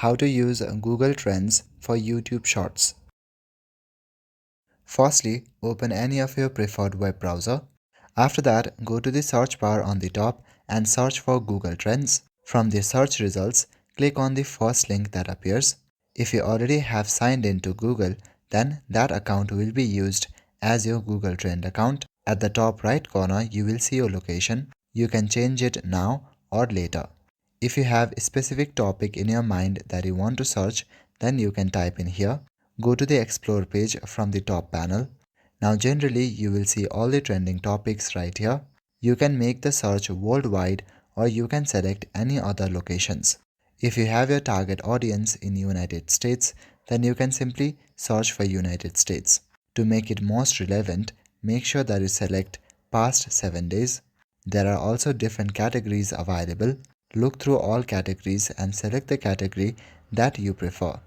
How to use Google Trends for YouTube Shorts. Firstly, open any of your preferred web browser. After that, go to the search bar on the top and search for Google Trends. From the search results, click on the first link that appears. If you already have signed in to Google, then that account will be used as your Google Trend account. At the top right corner, you will see your location. You can change it now or later. If you have a specific topic in your mind that you want to search, then you can type in here. Go to the Explore page from the top panel. Now generally you will see all the trending topics right here. You can make the search worldwide or you can select any other locations. If you have your target audience in United States, then you can simply search for United States. To make it most relevant, make sure that you select past 7 days. There are also different categories available. Look through all categories and select the category that you prefer.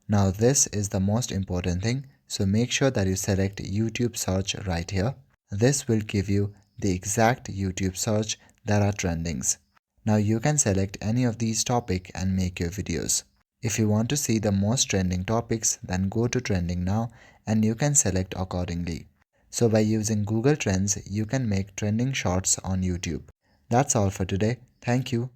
Now this is the most important thing, so make sure that you select YouTube search right here. This will give you the exact YouTube search that are trendings. Now you can select any of these topics and make your videos. If you want to see the most trending topics, then go to trending now and you can select accordingly. So by using Google Trends, you can make trending shorts on YouTube. That's all for today. Thank you.